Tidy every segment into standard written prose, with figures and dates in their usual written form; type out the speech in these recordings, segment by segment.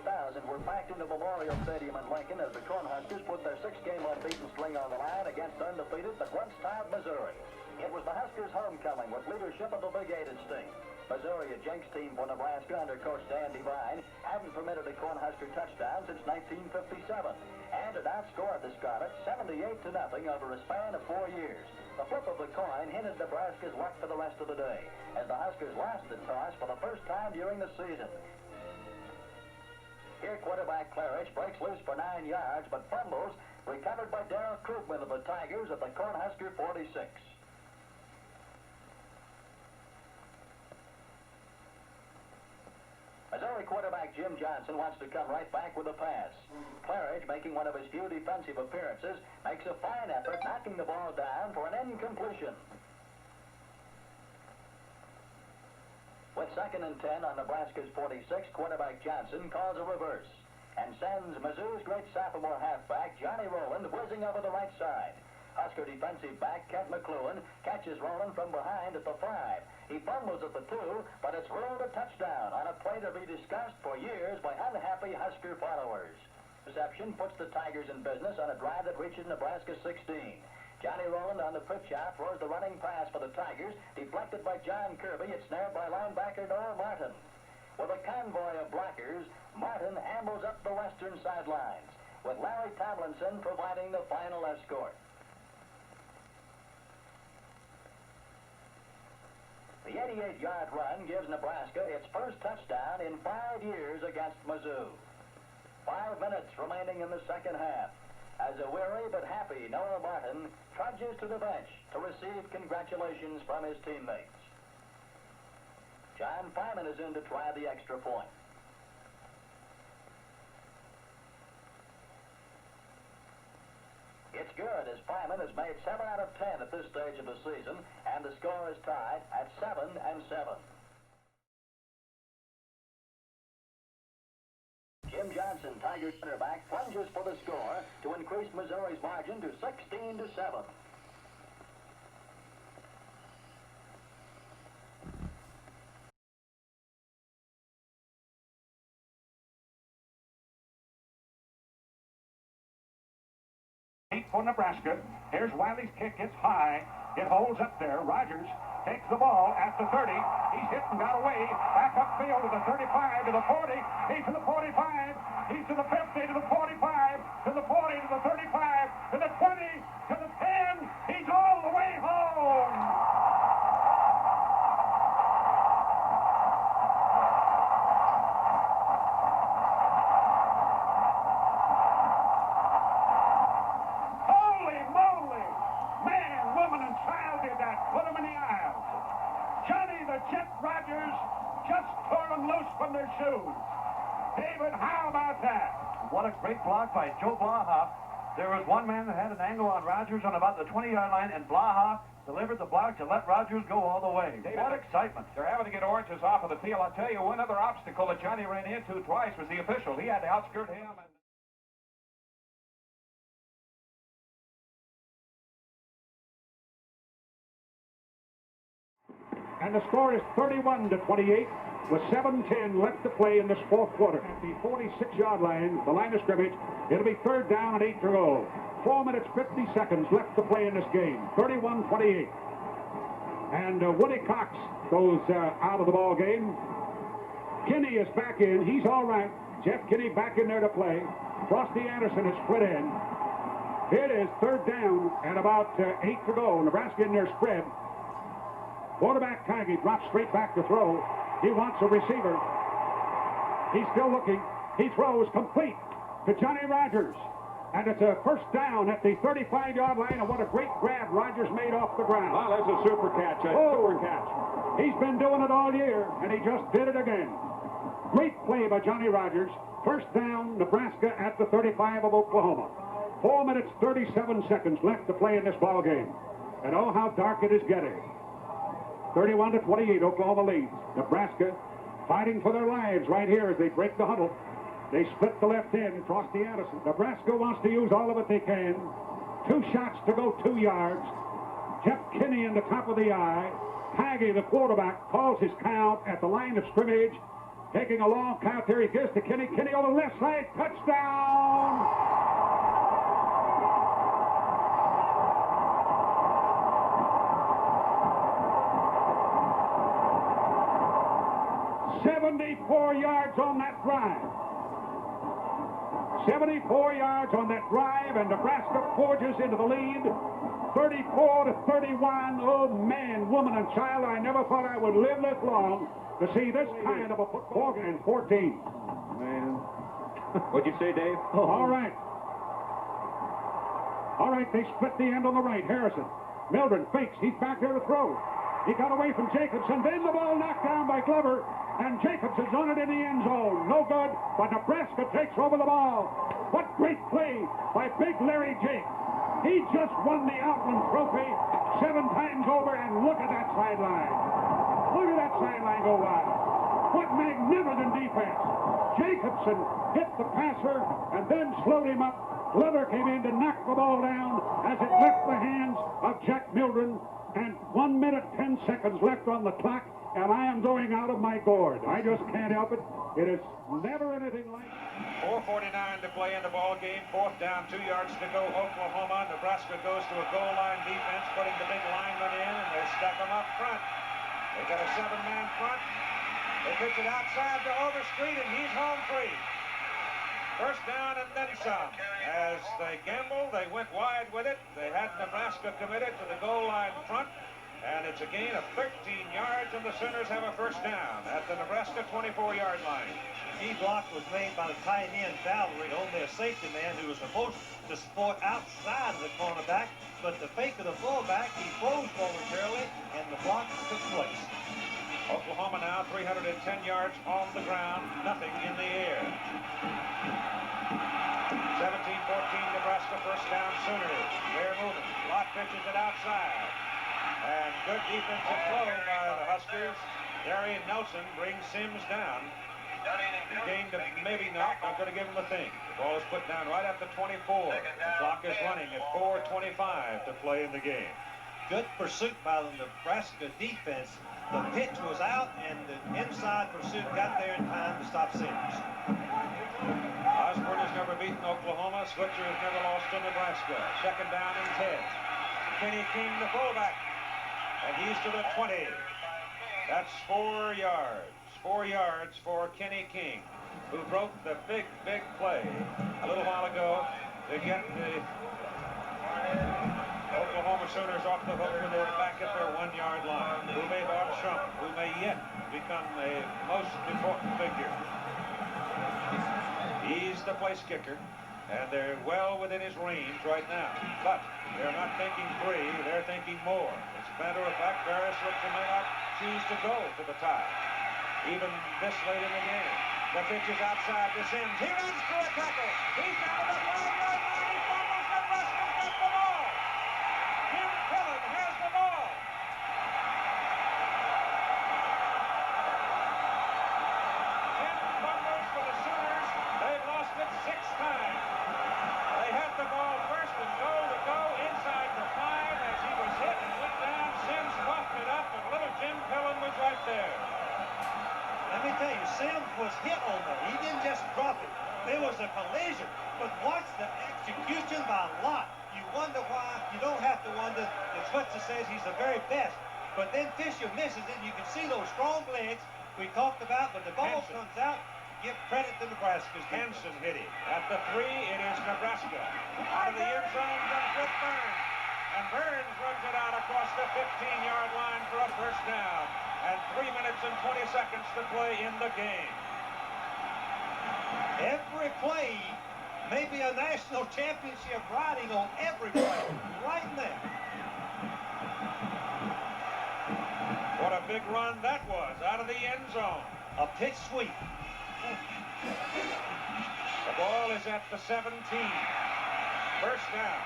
38,000 were packed into Memorial Stadium in Lincoln as the Cornhuskers put their 6-game unbeaten string on the line against undefeated but once-tied Missouri. It was the Huskers' homecoming with leadership of the Big 8 at stake. Missouri, a jinx team for Nebraska under Coach Dan Devine, hadn't permitted a Cornhusker touchdown since 1957, and it outscored the Scarlets 78-0 over a span of 4 years. The flip of the coin hinted Nebraska's luck for the rest of the day, as the Huskers lost the toss for the first time during the season. Here, quarterback Claridge breaks loose for 9 yards, but fumbles, recovered by Darryl Krugman of the Tigers at the Cornhusker 46. Missouri quarterback Jim Johnson wants to come right back with a pass. Claridge, making one of his few defensive appearances, makes a fine effort, knocking the ball down for an incompletion. With 2nd and 10 on Nebraska's 46, quarterback Johnson calls a reverse and sends Mizzou's great sophomore halfback Johnny Rowland whizzing over the right side. Husker defensive back Kent McLuhan catches Rowland from behind at the 5. He fumbles at the 2, but it's ruled a touchdown on a play to be discussed for years by unhappy Husker followers. Reception puts the Tigers in business on a drive that reaches Nebraska 16. Johnny Rowland on the pitch out throws the running pass for the Tigers, deflected by John Kirby. It's snared by linebacker Noah Martin. With a convoy of blockers, Martin ambles up the western sidelines, with Larry Tomlinson providing the final escort. The 88-yard run gives Nebraska its first touchdown in 5 years against Mizzou. 5 minutes remaining in the second half, as a weary but happy Noah Martin trudges to the bench to receive congratulations from his teammates. John Fyman is in to try the extra point. It's good, as Fyman has made 7 out of 10 at this stage of the season, and the score is tied at 7-7. Jim Johnson, Tiger quarterback, plunges for the score to increase Missouri's margin to 16-7. For Nebraska. Here's Wiley's kick. It's high. It holds up there. Rogers takes the ball at the 30. He's hit and got away. Back upfield to the 35, to the 40. He's to the 45. He's to the 50, to the 45, to the 40, to the 35, to the 20, to the 10. He's all the way home. Put them in the aisles. Johnny the Jet Rogers just tore them loose from their shoes. David, how about that? What a great block by Joe Blaha. There was one man that had an angle on Rogers on about the 20-yard line, and Blaha delivered the block to let Rogers go all the way. David, what excitement. They're having to get oranges off of the field. I'll tell you, one other obstacle that Johnny ran into twice was the official. He had to outskirt him. And the score is 31-28 with 7:10 left to play in this fourth quarter. At the 46-yard line, the line of scrimmage, it'll be 3rd down and 8 to go. 4 minutes, 50 seconds left to play in this game. 31-28. And Woody Cox goes out of the ball game. Kinney is back in. He's all right. Jeff Kinney back in there to play. Frosty Anderson is split in. It is 3rd down and about 8 to go. Nebraska in their spread. Quarterback Kage drops straight back to throw. He wants a receiver. He's still looking. He throws complete to Johnny Rogers. And it's a first down at the 35-yard line. And what a great grab Rogers made off the ground. Well, that's a super catch. Super catch. He's been doing it all year, and he just did it again. Great play by Johnny Rogers. First down, Nebraska at the 35 of Oklahoma. 4 minutes, 37 seconds left to play in this ball game. And oh, how dark it is getting. 31-28, Oklahoma leads. Nebraska fighting for their lives right here as they break the huddle. They split the left end, Frosty Anderson. Nebraska wants to use all of it they can. 2 shots to go 2 yards. Jeff Kinney in the top of the eye. Haggy, the quarterback, calls his count at the line of scrimmage. Taking a long count here. He gives to Kenny. Kenny over the left side. Touchdown! "74 yards on that drive. 74 yards on that drive, and Nebraska forges into the lead. 34-31. Oh, man, woman, and child, I never thought I would live this long to see this kind of a football and 14. Man. What'd you say, Dave? Oh. All right. All right, they split the end on the right. Harrison. Mildred fakes. He's back there to throw. He got away from Jacobson. Then the ball knocked down by Glover, and Jacobson's on it in the end zone. No good, but Nebraska takes over the ball. What great play by big Larry Jake. He just won the Outland Trophy 7 times over, and look at that sideline. Look at that sideline go wide. What magnificent defense. Jacobson hit the passer and then slowed him up. Glover came in to knock the ball down as it left the hands of Jack Mildren. And 1 minute, 10 seconds left on the clock, and I am going out of my gourd. I just can't help it. It is never anything like 4:49 to play in the ball game. 4th down, 2 yards to go. Oklahoma. Nebraska goes to a goal line defense, putting the big lineman in, and they stack them up front. They got a 7-man front. They pitch it outside to Overstreet, and he's home free. 1st down and then some. As they gambled, they went wide with it. They had Nebraska committed to the goal line front, and it's a gain of 13 yards, and the Sooners have a 1st down at the Nebraska 24-yard line. Key block was made by the tight end Valerie, only a safety man who was supposed to support outside of the cornerback, but the fake of the fullback, he froze momentarily, and the block took place. Oklahoma now 310 yards on the ground, nothing in the air. 17-14 Nebraska, 1st down Sooners. They're moving. Lott pitches it outside. And good defensive flow by the Huskers. Darian Nelson brings Sims down. Gained maybe not going to give him a thing. The ball is put down right at the 24. The clock is running at 4:25 to play in the game. Good pursuit by the Nebraska defense. The pitch was out, and the inside pursuit got there in time to stop Sims. Osborne has never beaten Oklahoma. Switzer has never lost to Nebraska. 2nd down and 10. Kenny King, the fullback, and he's to the 20. That's 4 yards. 4 yards for Kenny King, who broke the big play a little while ago to get the Oklahoma Sooners off the hook when they were back at their 1-yard line. Who may Bob Shump, who may yet become a most important figure. He's the place kicker, and they're well within his range right now. But they're not thinking 3, they're thinking more. As a matter of fact, Barris Switzer may not choose to go to the tie, even this late in the game. The pitch is outside to Sims. He runs through a tackle. He's down to the 5-yard line. He fumbles. Nebraska's got the ball. Jim Pillen has the ball. 10 fumbles for the Sooners. They've lost it 6 times. They had the ball 1st and goal to go inside the 5 as he was hit and went down. Sims coughed it up, and little Jim Pillen was right there. Let me tell you, Sims was hit on that. He didn't just drop it. There was a collision. But watch the execution by Lott. You wonder why. You don't have to wonder. The Switzer says he's the very best. But then Fisher misses it. You can see those strong legs we talked about. But the ball comes out. Give credit to Nebraska's defense. Hanson hit him. At the 3, it is Nebraska. Out of the end zone comes Rick Burns. And Burns runs it out across the 15-yard line for a 1st down. And 3 minutes and 20 seconds to play in the game. Every play may be a national championship riding on every play right now. What a big run that was out of the end zone. A pitch sweep. The ball is at the 17. 1st down.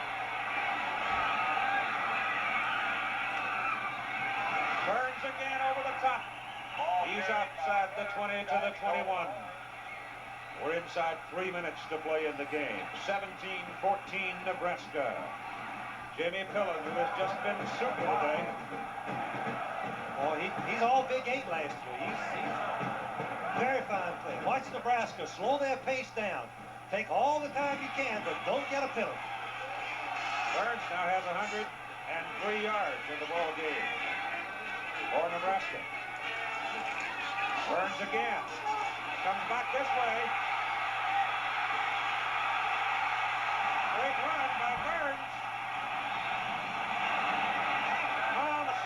Burns again over the top. He's outside the 20 to the 21. We're inside 3 minutes to play in the game. 17-14 Nebraska. Jimmy Pillen, who has just been super today. Boy, he's all Big 8 last year. He's very fine. Watch Nebraska slow their pace down. Take all the time you can, but don't get a penalty. Burns now has 103 yards in the ball game for Nebraska. Burns again. Comes back this way. Great run by Burns.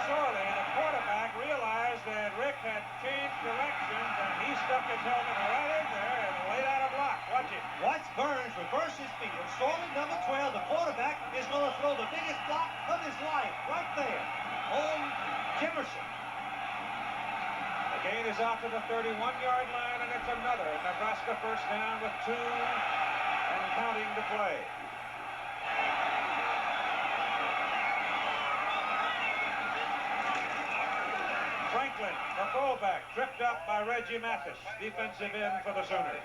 Sorely, the quarterback realized that Rick had changed directions, and he stuck his helmet right in there and laid out a block. Watch it. Watch Burns reverse his feet. And Sorely, number 12, the quarterback, is going to throw the biggest block of his life right there on Jimerson. The gain is out to the 31-yard line, and it's another Nebraska first down with 2 and counting to play. Franklin, the fullback, tripped up by Reggie Mathis, defensive end for the Sooners.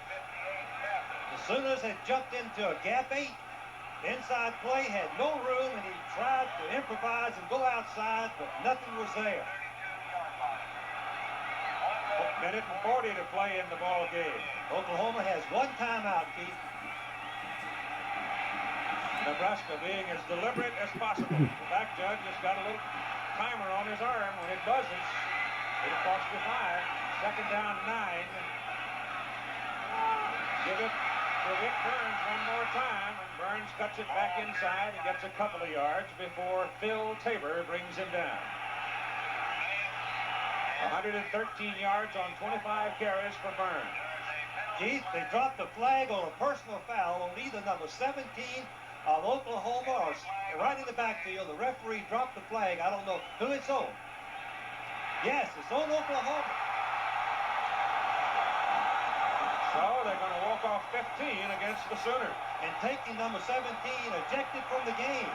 The Sooners had jumped into a gap 8. Inside play had no room, and he tried to improvise and go outside, but nothing was there. Minute and 40 to play in the ball game. Oklahoma has 1 timeout, Keith. Nebraska being as deliberate as possible. The back judge has got a little timer on his arm. When it doesn't, it'll cost you 5. Second down, 9. Give it to Rick Burns one more time, and Burns cuts it back inside and gets a couple of yards before Phil Tabor brings him down. 113 yards on 25 carries for Burns. Keith, they dropped the flag on a personal foul on either number 17 of Oklahoma or right in the backfield. The referee dropped the flag. I don't know who it's on. Yes, it's on Oklahoma. So they're going to walk off 15 against the Sooners. And taking number 17 ejected from the game.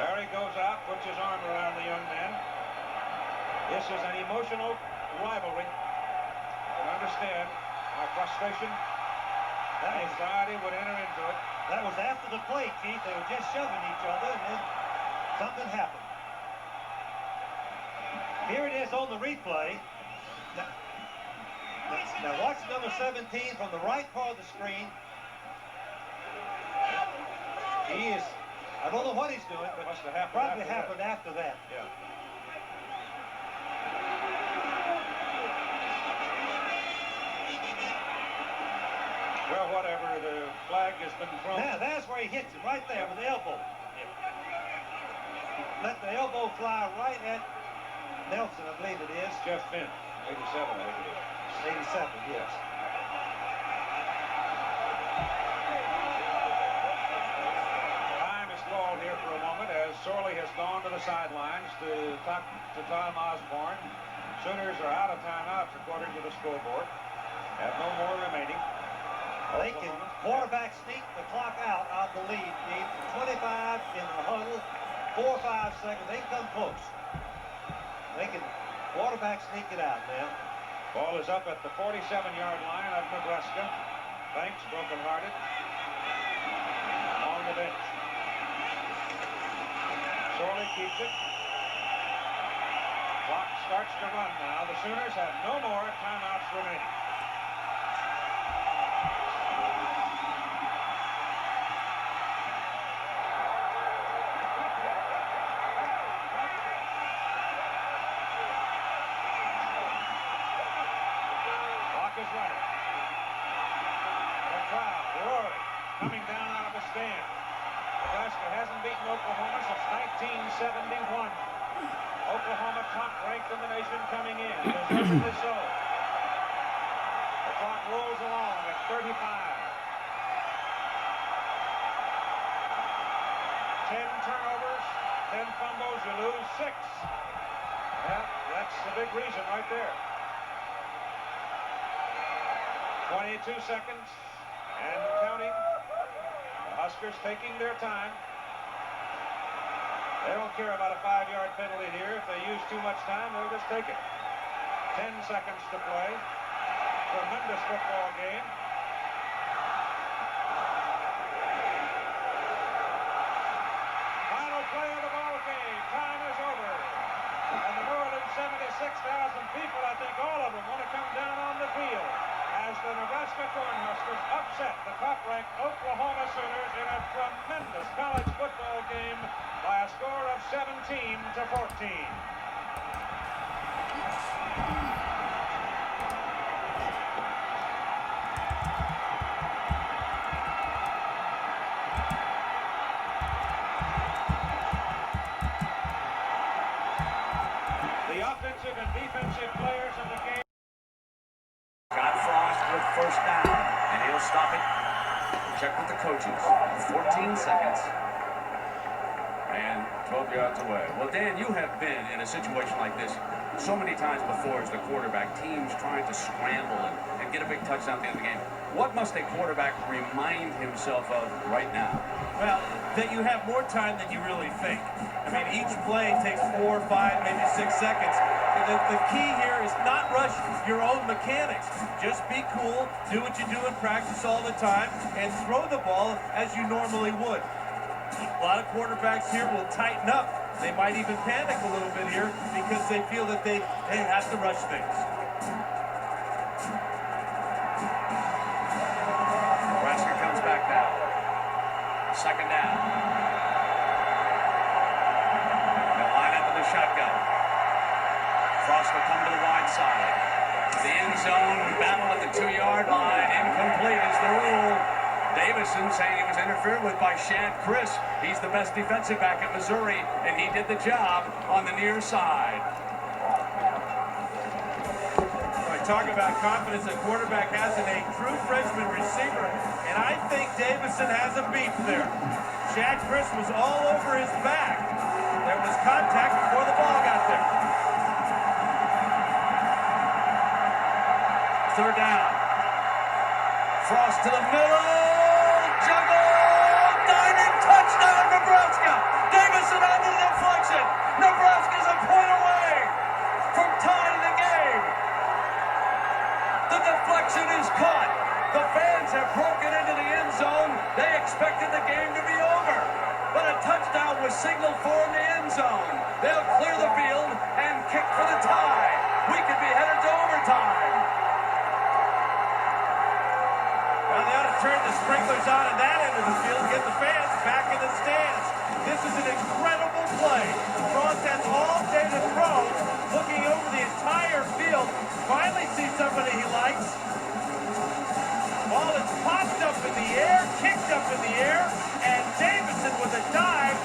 Barry goes out, puts his arm around the young man. This is an emotional rivalry. You can understand how frustration and anxiety would enter into it. That was after the play, Keith. They were just shoving each other, and then something happened. Here it is on the replay. Now watch number 17 from the right part of the screen. He is, I don't know what he's doing, but Must have happened probably after happened after that. Yeah. Well, whatever, the flag has been thrown. Now, that's where he hits him, right there with the elbow. Let the elbow fly right at Nelson, I believe it is. Jeff Finn, 87, I think it is. 87, yes. Time is called here for a moment as Sorley has gone to the sidelines to talk to Tom Osborne. Sooners are out of timeouts according to the scoreboard. Have no more remaining. They can quarterback sneak the clock out, I believe, Steve. 25 in the huddle, 4 or 5 seconds. They can come close. They can quarterback sneak it out now. Ball is up at the 47-yard line of Nebraska. Banks broken-hearted on the bench. Sorley keeps it. Clock starts to run now. The Sooners have no more timeouts remaining. Is running. The crowd roaring, coming down out of the stand. Nebraska hasn't beaten Oklahoma since 1971. Oklahoma top ranked in the nation coming in. Deservedly so. The clock rolls along at 35. 10 turnovers, 10 fumbles, you lose 6. Yeah, that's the big reason right there. 22 seconds and counting. The Huskers taking their time. They don't care about a 5-yard penalty here. If they use too much time, they'll just take it. 10 seconds to play. Tremendous football game. tremendous college football game by a score of 17-14. The offensive and defensive players in the game. Got Frost with first down, and he'll stop it. Check with the coaches. 14 seconds. And 12 yards away. Well, Dan, you have been in a situation like this so many times before as the quarterback. Teams trying to scramble and get a big touchdown at the end of the game. What must a quarterback remind himself of right now? Well, that you have more time than you really think. I mean, each play takes 4, 5, maybe 6 seconds. The key here is not rush your own mechanics. Just be cool, do what you do in practice all the time, and throw the ball as you normally would. A lot of quarterbacks here will tighten up. They might even panic a little bit here because they feel that they have to rush things. Nebraska comes back now. Second down. They'll line up in the shotgun. Frost will come to the wide side. The end zone battle at the 2-yard line. Incomplete is the rule. Davison saying he was interfered with by Shad Chris. He's the best defensive back at Missouri, and he did the job on the near side. I talk about confidence a quarterback has in a true freshman receiver, and I think Davison has a beef there. Shad Chris was all over his back. There was contact before the ball got there. Third down. Frost to the middle. Juggle. Diving touchdown, Nebraska. Davison on the deflection. Nebraska's a point away from tying the game. The deflection is caught. The fans have broken into the end zone. They expected the game to be over. But a touchdown was signaled for in the end zone. They'll clear the field and kick for the tie. We could be headed to overtime. Well, they ought to turn the sprinklers on at that end of the field, get the fans back in the stands. This is an incredible play. Frost has all day to throw, looking over the entire field. Finally sees somebody he likes. Ball is popped up in the air, kicked up in the air, and Davison with a dive.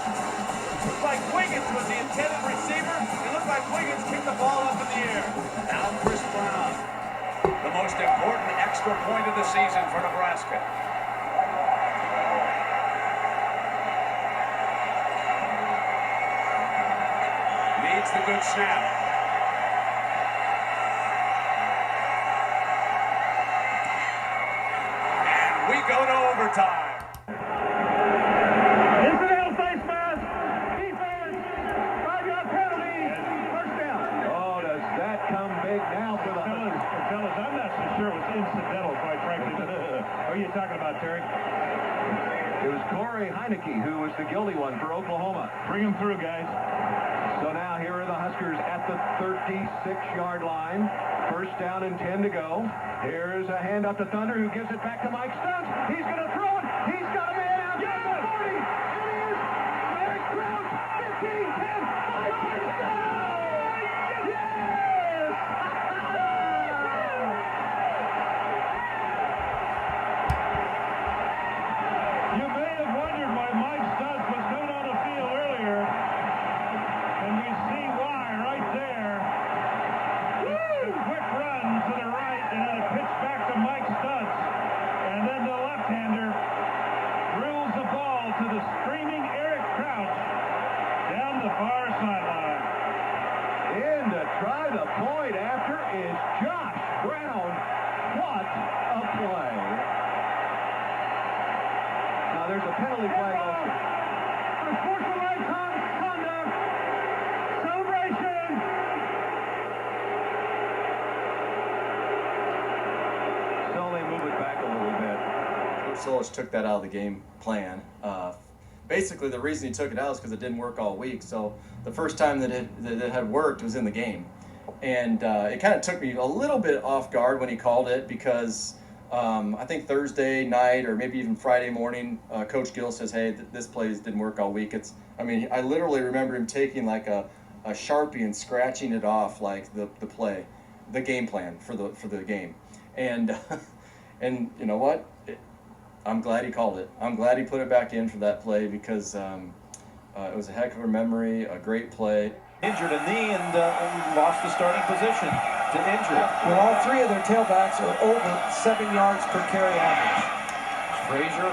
Looked like Wiggins was the intended receiver. It looked like Wiggins kicked the ball up in the air. Now Chris Brown. The most important extra point of the season for Nebraska. Needs the good snap. And we go to overtime. Incidental face mask. Defense. 5-yard penalty. First down. Oh, does that come big now for the Huskers? Fellas, I'm not so sure it was incidental, quite frankly. What are you talking about, Terry? It was Corey Heineke who was the guilty one for Oklahoma. Bring him through, guys. So now here are the Huskers at the 36-yard line. First down and 10 to go. Here's a handoff to Thunder, who gives it back to Mike Stuntz. He's going to throw it. He's got a man out there. 40. It is. Eric Crouch. 15, 10. You may have wondered why Mike Stuntz was not on the field earlier. And we see why right there. A quick run to the right, and then a pitch back to Mike Stuntz. And then the left-hander drills the ball to the streaming Eric Crouch down the far sideline. In to try the point after is Josh Brown. What a play. Now there's a penalty flag also. Unsportsmanlike conduct. Celebration. So they move it back a little bit. Coach Solis took that out of the game plan. Basically, the reason he took it out is because it didn't work all week. So the first time that it had worked was in the game. And it kind of took me a little bit off guard when he called it because I think Thursday night or maybe even Friday morning, Coach Gill says, "Hey, this play didn't work all week." I literally remember him taking like a Sharpie and scratching it off like the game plan for the game, and and you know what? I'm glad he called it. I'm glad he put it back in for that play because it was a heck of a memory, a great play. Injured a knee and lost the starting position to injury. Well, all three of their tailbacks are over 7 yards per carry average. Frazier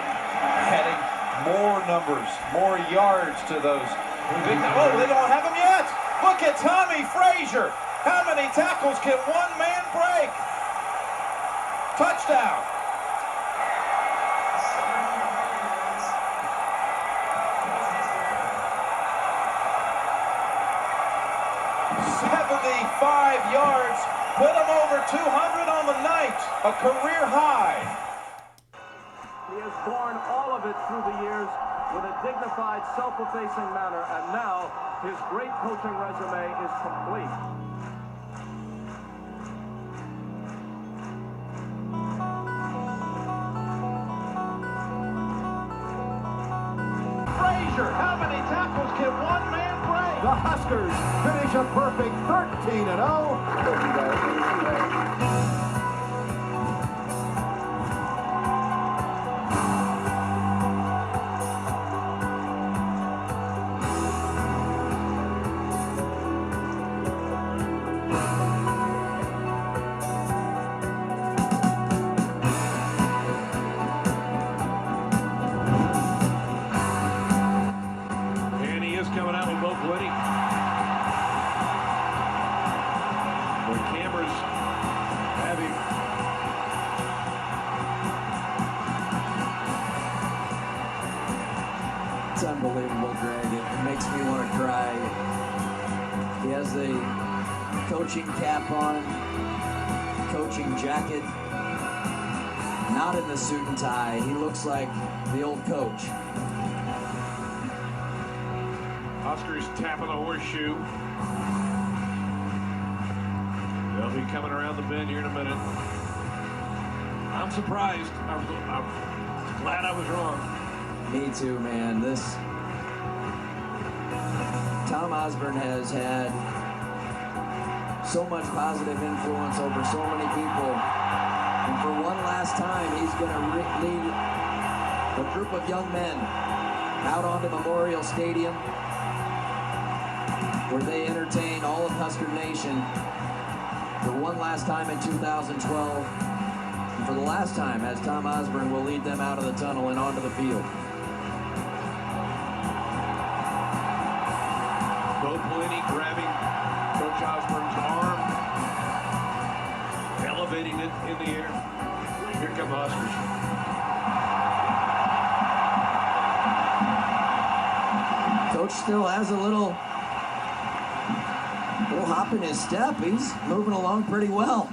adding more numbers, more yards to those. Oh, they don't have him yet. Look at Tommy Frazier. How many tackles can one man break? Touchdown. Yards, put him over 200 on the night, a career high. He has borne all of it through the years with a dignified, self-effacing manner, and now his great coaching resume is complete. Frazier, how many tackles can one man break? The Huskers finish a perfect 13-0. And he is coming out with mobility. The cameras have him. It's unbelievable, Greg. It makes me want to cry. He has the coaching cap on, coaching jacket, not in the suit and tie. He looks like the old coach. Huskers tapping the horseshoe. They'll be coming around the bend here in a minute. I'm surprised. I'm glad I was wrong. Me too, man. Tom Osborne has had so much positive influence over so many people. And for one last time, he's going to lead a group of young men out onto Memorial Stadium, where they entertain all of Husker Nation for one last time in 2012. And for the last time, as Tom Osborne will lead them out of the tunnel and onto the field. Bo Pelini grabbing Coach Osborne's arm, elevating it in the air. Here come the Huskers. Coach still has a little hop in his step. He's moving along pretty well.